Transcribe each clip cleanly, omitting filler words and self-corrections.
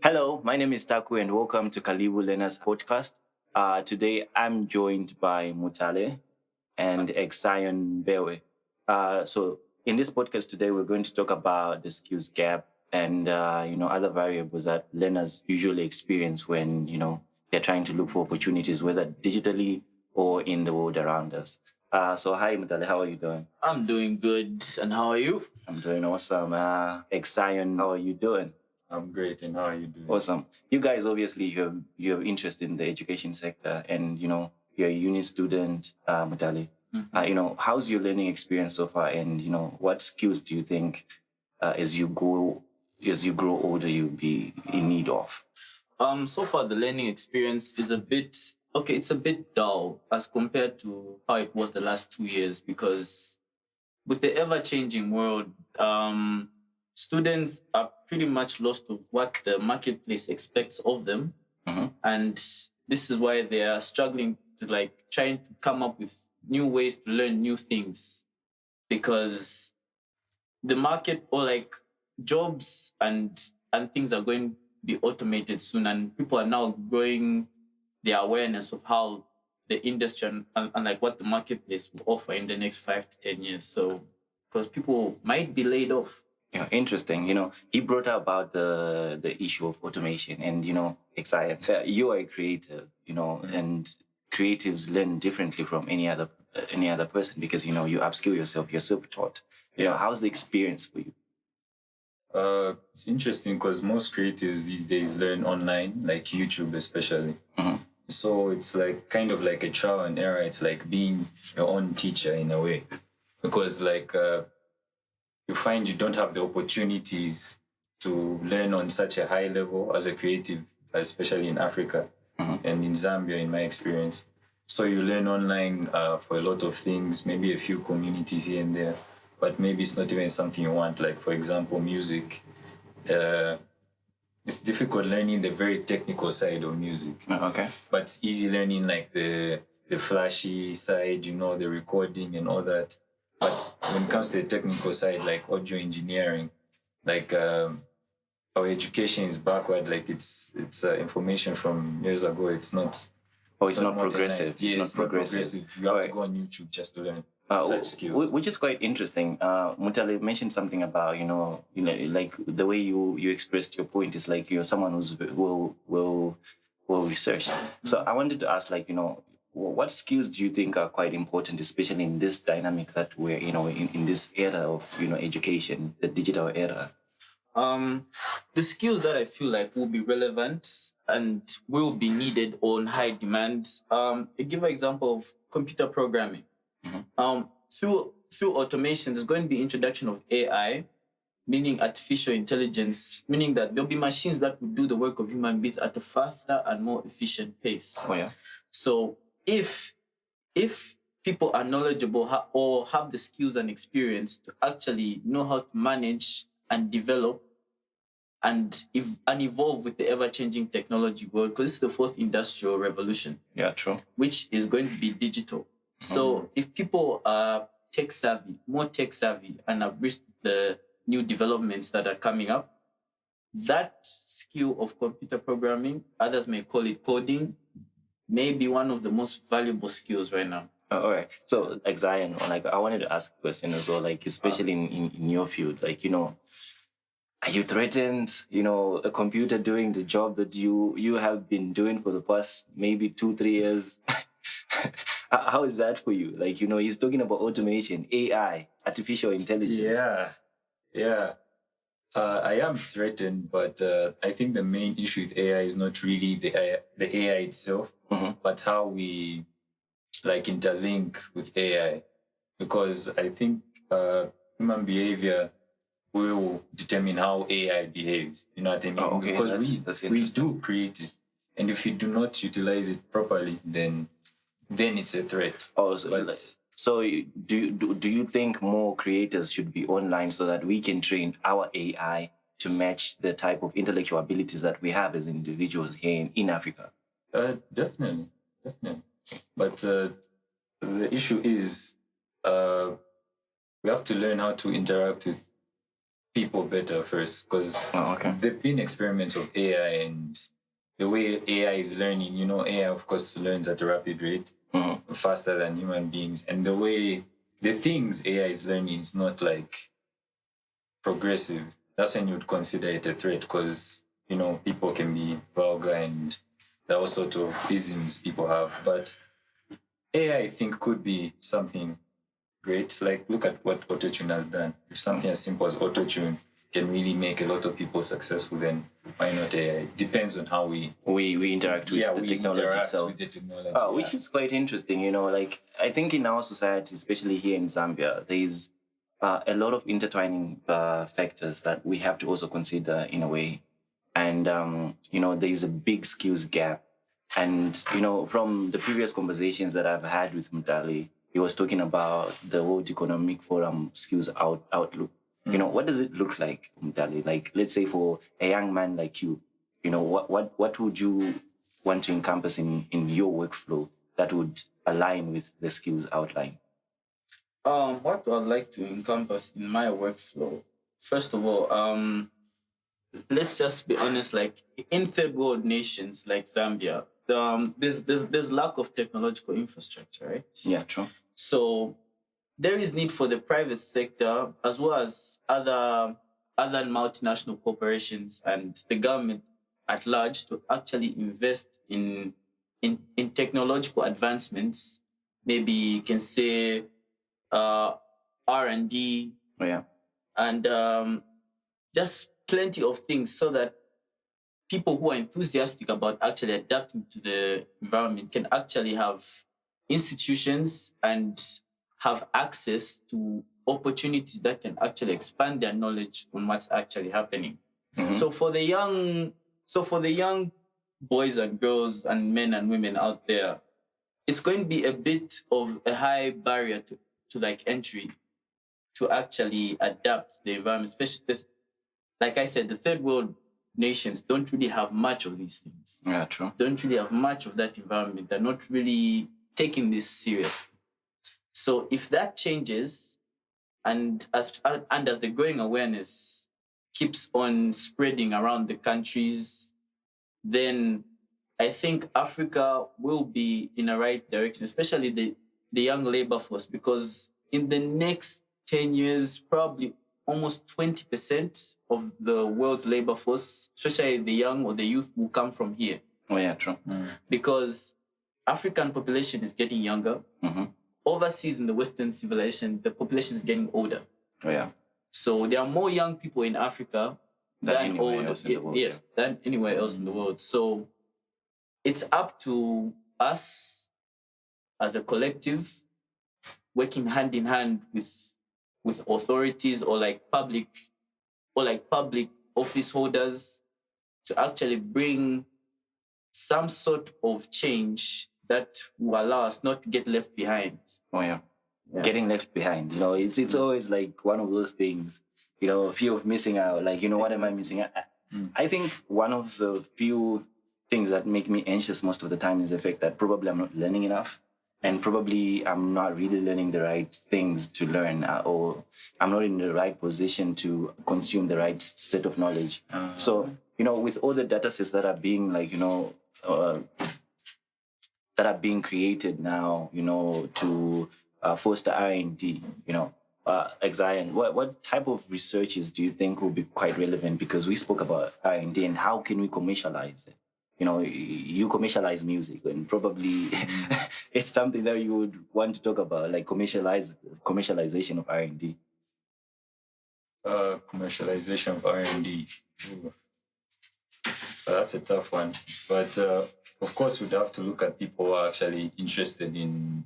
Hello, my name is Taku and welcome to Kalibu Learners Podcast. Today I'm joined by Mutale and Exayon Bewe. So in this podcast today, we're going to talk about the skills gap and other variables that learners usually experience when they're trying to look for opportunities, whether digitally or in the world around us. So hi Mutale, how are you doing? I'm doing good. And how are you? I'm doing awesome. Exayon, how are you doing? I'm great, and how are you doing? Awesome. You guys obviously you have interest in the education sector, and you're a uni student, Mutali. How's your learning experience so far, and what skills do you think as you grow older you'll be in need of? So far the learning experience is a bit okay. It's a bit dull as compared to how it was the last 2 years because with the ever changing world, students are pretty much lost of what the marketplace expects of them, and this is why they are struggling to trying to come up with new ways to learn new things because the market or jobs and things are going to be automated soon, and people are now growing their awareness of how the industry and like what the marketplace will offer in the next 5 to 10 years. So because people might be laid off. Yeah, interesting. He brought up about the issue of automation, and excited. You are a creative, and creatives learn differently from any other person because you upskill yourself. You're self-taught. How's the experience for you? It's interesting because most creatives these days learn online, like YouTube especially. So it's like kind of like a trial and error. It's like being your own teacher in a way, because you find you don't have the opportunities to learn on such a high level as a creative, especially in Africa and in Zambia, in my experience. So you learn online for a lot of things, maybe a few communities here and there, but maybe it's not even something you want. Like, for example, music. It's difficult learning the very technical side of music. Okay. But it's easy learning like the flashy side, the recording and all that. But when it comes to the technical side, like audio engineering, like our education is backward. Like it's information from years ago. It's not. It's not progressive. modernized. Yeah, It's not progressive. You have to go on YouTube just to learn such skills. Which is quite interesting. Mutale mentioned something about like the way you expressed your point is like you're someone who's well researched. So I wanted to ask, what skills do you think are quite important, especially in this dynamic that we're in this era of education, the digital era? The skills that I feel like will be relevant and will be needed on high demand. I give an example of computer programming. Through automation, there's going to be introduction of AI, meaning artificial intelligence, meaning that there'll be machines that will do the work of human beings at a faster and more efficient pace. Oh yeah. So if people are knowledgeable or have the skills and experience to actually know how to manage and develop and evolve with the ever-changing technology world, because it's the fourth industrial revolution. Yeah, true. Which is going to be digital. So if people are more tech savvy, and have reached the new developments that are coming up, that skill of computer programming, others may call it coding, may be one of the most valuable skills right now. All right. So, like Zion, I wanted to ask a question as well, especially in your field, are you threatened, a computer doing the job that you have been doing for the past maybe 2-3 years? How is that for you? He's talking about automation, AI, artificial intelligence. Yeah. I am threatened, but I think the main issue with AI is not really the AI itself, but how we interlink with AI. Because I think human behavior will determine how AI behaves. You know what I mean? Oh, okay. Because that's we interesting. do create it. And if you do not utilize it properly, then it's a threat. Oh, so do you think more creators should be online so that we can train our AI to match the type of intellectual abilities that we have as individuals here in Africa? Definitely. But the issue is we have to learn how to interact with people better first, because okay. there've been experiments of AI and the way AI is learning. AI, of course, learns at a rapid rate, faster than human beings. And the things AI is learning is not like progressive. That's when you'd consider it a threat, because, people can be vulgar and there are all sort of isms people have. But AI, I think, could be something great. Like, look at what autotune has done. If something as simple as autotune can really make a lot of people successful, then why not AI? Depends on how we interact with the technology itself. With the technology, which is quite interesting. Like, I think in our society, especially here in Zambia, there is a lot of intertwining factors that we have to also consider in a way. And, there is a big skills gap. And, from the previous conversations that I've had with Mutali, he was talking about the World Economic Forum skills outlook. What does it look like, Mutali? Like, let's say for a young man like you, what would you want to encompass in your workflow that would align with the skills outline? What I'd like to encompass in my workflow, first of all, let's just be honest. Like in third world nations like Zambia, there's lack of technological infrastructure, right? Yeah, true. So there is need for the private sector as well as other multinational corporations and the government at large to actually invest in technological advancements. Maybe you can say R&D. Oh, yeah. And just plenty of things so that people who are enthusiastic about actually adapting to the environment can actually have institutions and have access to opportunities that can actually expand their knowledge on what's actually happening. Mm-hmm. So for the young boys and girls and men and women out there, it's going to be a bit of a high barrier to like entry to actually adapt to the environment, especially because, like I said, the third world nations don't really have much of these things. Yeah, true. Don't really have much of that environment. They're not really taking this seriously. So if that changes, and as the growing awareness keeps on spreading around the countries, then I think Africa will be in the right direction, especially the young labor force, because in the next 10 years, probably almost 20% of the world's labor force, especially the young or the youth, will come from here. Oh, yeah, true. Because African population is getting younger. Mm-hmm. Overseas in the Western civilization, the population is getting older. Oh, yeah. So there are more young people in Africa than older. Yes, than anywhere else in the world. So it's up to us as a collective, working hand in hand with authorities or public office holders to actually bring some sort of change that will allow us not to get left behind. Oh, yeah. Getting left behind. It's always like one of those things, fear of missing out. Like, what am I missing out? I think one of the few things that make me anxious most of the time is the fact that probably I'm not learning enough. And probably I'm not really learning the right things to learn, or I'm not in the right position to consume the right set of knowledge. So, with all the data sets that are being that are being created now, to foster R&D, Zion, what type of researches do you think will be quite relevant? Because we spoke about R&D and how can we commercialize it? You commercialize music, and probably it's something that you would want to talk about, like commercialization of R&D. Commercialization of R&D. That's a tough one. But of course, we'd have to look at people who are actually interested in,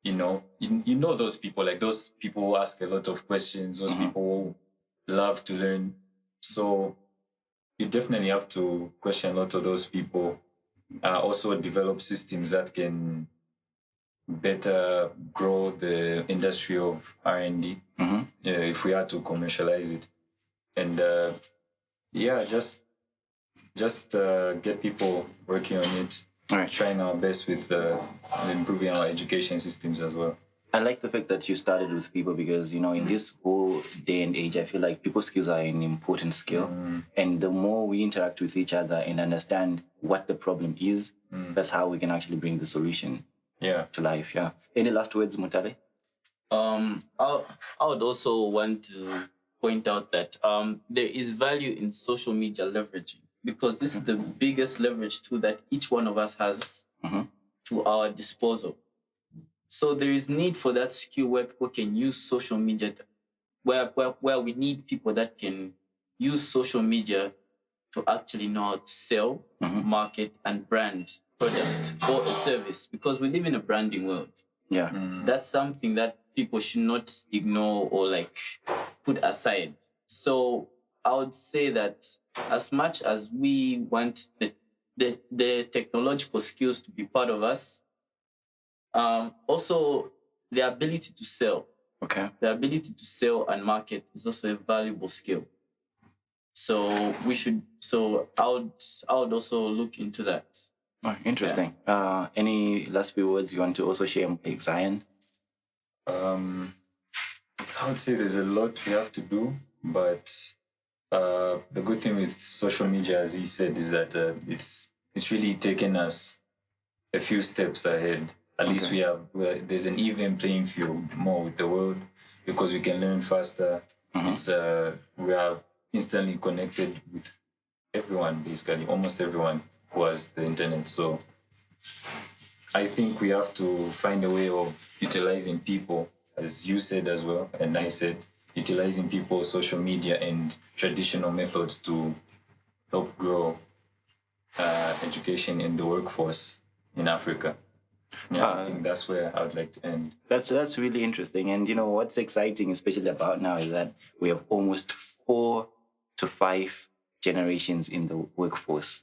those people, like those people who ask a lot of questions, those people who love to learn. So you definitely have to question a lot of those people. Also develop systems that can better grow the industry of R&D if we had to commercialize it. And just get people working on it, trying our best with improving our education systems as well. I like the fact that you started with people because, in this whole day and age, I feel like people skills are an important skill. And the more we interact with each other and understand what the problem is, that's how we can actually bring the solution to life. Yeah. Any last words, Mutale? I would also want to point out that there is value in social media leveraging, because this is the biggest leverage tool that each one of us has to our disposal. So there is need for that skill where people can use social media, where we need people that can use social media to actually know how to sell, market, and brand product or a service, because we live in a branding world. Yeah. That's something that people should not ignore or like put aside. So I would say that as much as we want the technological skills to be part of us, also the ability to sell. Okay. The ability to sell and market is also a valuable skill. So we should. So I would also look into that. Oh, interesting. Any last few words you want to also share, Zion? I would say there's a lot we have to do, but the good thing with social media, as he said, is that it's really taken us a few steps ahead. At least there's an even playing field more with the world, because we can learn faster. It's we are instantly connected with everyone, basically almost everyone who has the internet. So I think we have to find a way of utilizing people, as you said as well, and I said, utilizing people's social media and traditional methods to help grow education in the workforce in Africa. Yeah, I think that's where I would like to end. That's really interesting. And what's exciting, especially about now, is that we have almost 4 to 5 generations in the workforce.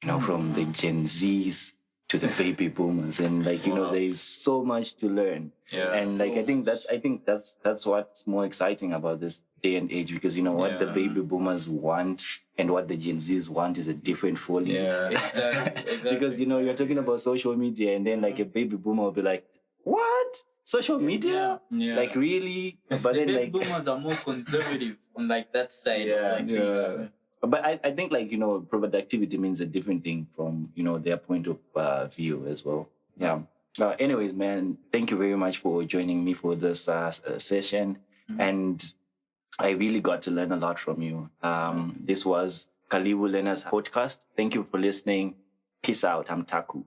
From the Gen Zs to the baby boomers, and there is so much to learn. Yeah. And I think that's what's more exciting about this day and age, because what the baby boomers want and what the Gen Zs want is a different folly. Yeah. Exactly. Because you're talking about social media, and then a baby boomer will be like, "What? Social media? Yeah. Like really?" But The then baby boomers are more conservative on that side. Yeah. But I think productivity means a different thing from their point of view as well. Yeah. Anyways, man, thank you very much for joining me for this session, and I really got to learn a lot from you. This was Kalibu Learners Podcast. Thank you for listening. Peace out. I'm Taku.